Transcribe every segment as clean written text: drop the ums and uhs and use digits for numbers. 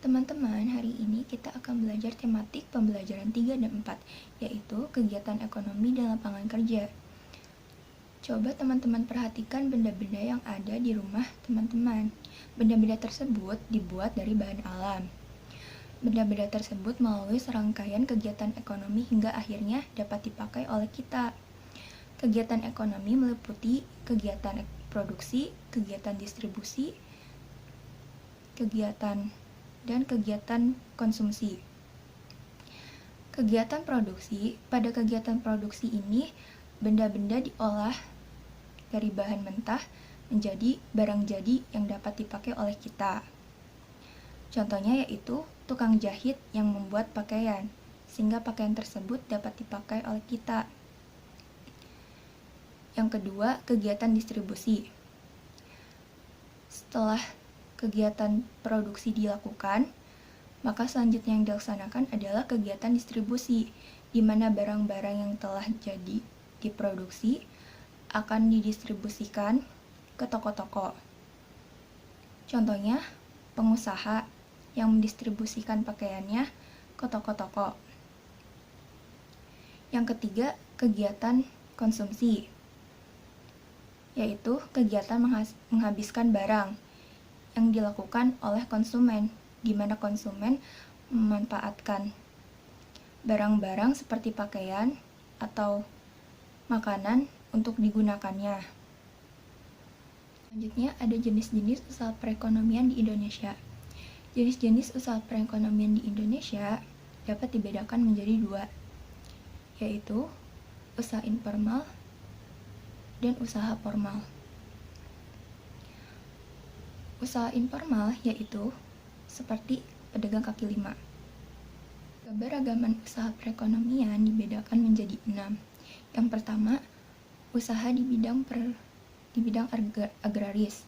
Teman-teman, hari ini kita akan belajar tematik pembelajaran 3 dan 4, yaitu kegiatan ekonomi dan lapangan kerja. Coba teman-teman perhatikan benda-benda yang ada di rumah teman-teman. Benda-benda tersebut dibuat dari bahan alam. Benda-benda tersebut melalui serangkaian kegiatan ekonomi hingga akhirnya dapat dipakai oleh kita. Kegiatan ekonomi meliputi kegiatan produksi, kegiatan distribusi, kegiatan konsumsi. Pada kegiatan produksi ini, benda-benda diolah dari bahan mentah menjadi barang jadi yang dapat dipakai oleh kita. Contohnya yaitu tukang jahit yang membuat pakaian, sehingga pakaian tersebut dapat dipakai oleh kita. Yang kedua, kegiatan distribusi. Setelah kegiatan produksi dilakukan, maka selanjutnya yang dilaksanakan adalah kegiatan distribusi, di mana barang-barang yang telah jadi diproduksi akan didistribusikan ke toko-toko. Contohnya, pengusaha yang mendistribusikan pakaiannya ke toko-toko. Yang ketiga, kegiatan konsumsi, yaitu kegiatan menghabiskan barang yang dilakukan oleh konsumen, di mana konsumen memanfaatkan barang-barang seperti pakaian atau makanan untuk digunakannya. Selanjutnya ada jenis-jenis usaha perekonomian di Indonesia. Jenis-jenis usaha perekonomian di Indonesia dapat dibedakan menjadi dua, yaitu usaha informal dan usaha formal. Usaha informal yaitu seperti pedagang kaki lima. Keberagaman usaha perekonomian dibedakan menjadi 6. Yang pertama, usaha di bidang agraris.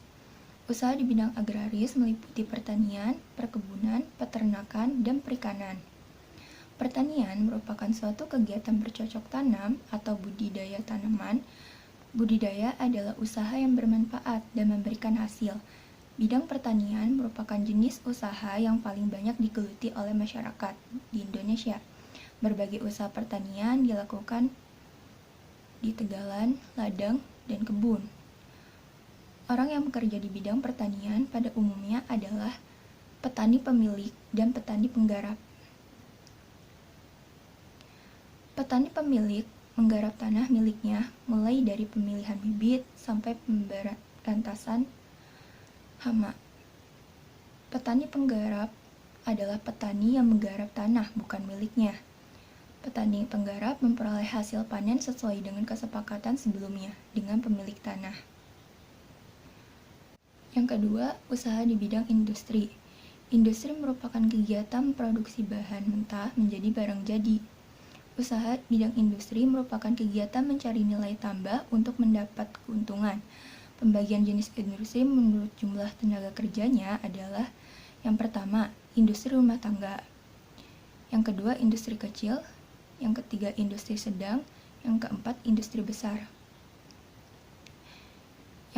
Usaha di bidang agraris meliputi pertanian, perkebunan, peternakan, dan perikanan. Pertanian merupakan suatu kegiatan bercocok tanam atau budidaya tanaman. Budidaya adalah usaha yang bermanfaat dan memberikan hasil. Bidang pertanian merupakan jenis usaha yang paling banyak digeluti oleh masyarakat di Indonesia. Berbagai usaha pertanian dilakukan di tegalan, ladang, dan kebun. Orang yang bekerja di bidang pertanian pada umumnya adalah petani pemilik dan petani penggarap. Petani pemilik menggarap tanah miliknya mulai dari pemilihan bibit sampai pemberantasan hama. Petani penggarap adalah petani yang menggarap tanah bukan miliknya. Petani penggarap memperoleh hasil panen sesuai dengan kesepakatan sebelumnya dengan pemilik tanah. Yang kedua, usaha di bidang industri. Industri merupakan kegiatan produksi bahan mentah menjadi barang jadi. Usaha bidang industri merupakan kegiatan mencari nilai tambah untuk mendapat keuntungan. Pembagian jenis industri menurut jumlah tenaga kerjanya adalah: yang pertama, industri rumah tangga. Yang kedua, industri kecil. Yang ketiga, industri sedang. Yang keempat, industri besar.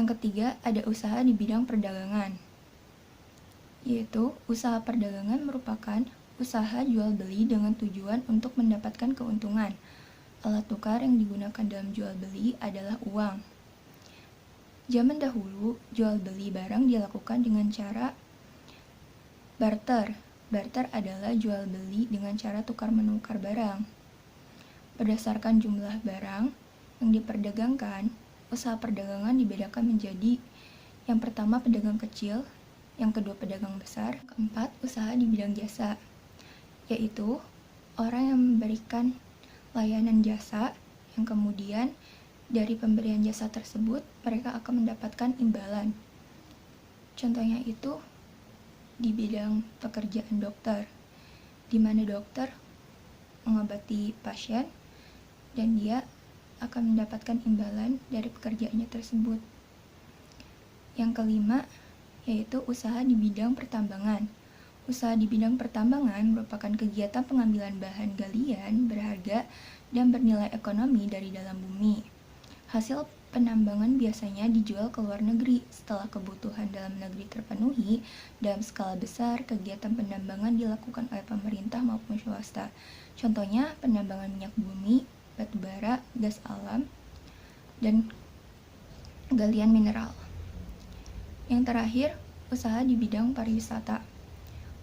Yang ketiga, ada usaha di bidang perdagangan, yaitu usaha perdagangan merupakan usaha jual beli dengan tujuan untuk mendapatkan keuntungan. Alat tukar yang digunakan dalam jual beli adalah uang. Zaman dahulu, jual beli barang dilakukan dengan cara barter. Barter adalah jual beli dengan cara tukar-menukar barang. Berdasarkan jumlah barang yang diperdagangkan, usaha perdagangan dibedakan menjadi: yang pertama, pedagang kecil. Yang kedua, pedagang besar. Keempat, usaha di bidang jasa, yaitu orang yang memberikan layanan jasa, yang kemudian dari pemberian jasa tersebut mereka akan mendapatkan imbalan. Contohnya itu di bidang pekerjaan dokter, di mana dokter mengobati pasien dan dia akan mendapatkan imbalan dari pekerjaannya tersebut. Yang kelima, yaitu usaha di bidang pertambangan. Usaha di bidang pertambangan merupakan kegiatan pengambilan bahan galian berharga dan bernilai ekonomi dari dalam bumi. Hasil penambangan biasanya dijual ke luar negeri. Setelah kebutuhan dalam negeri terpenuhi, dalam skala besar, kegiatan penambangan dilakukan oleh pemerintah maupun swasta. Contohnya, penambangan minyak bumi, batu bara, gas alam, dan galian mineral. Yang terakhir, usaha di bidang pariwisata.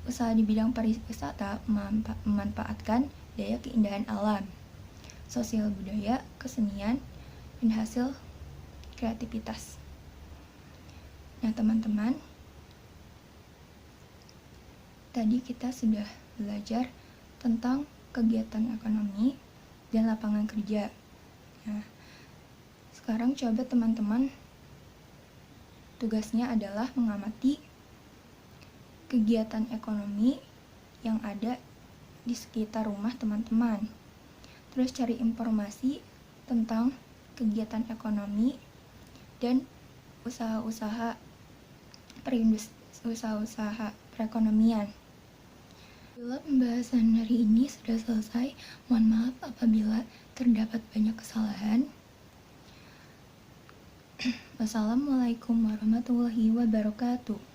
Usaha di bidang pariwisata memanfaatkan daya keindahan alam, sosial budaya, kesenian, dan hasil kreativitas. Nah, teman-teman, tadi kita sudah belajar tentang kegiatan ekonomi dan lapangan kerja. Nah, sekarang coba teman-teman tugasnya adalah mengamati kegiatan ekonomi yang ada di sekitar rumah teman-teman. Terus cari informasi tentang kegiatan ekonomi dan usaha-usaha perekonomian. Bila pembahasan hari ini sudah selesai, mohon maaf apabila terdapat banyak kesalahan. Wassalamualaikum warahmatullahi wabarakatuh.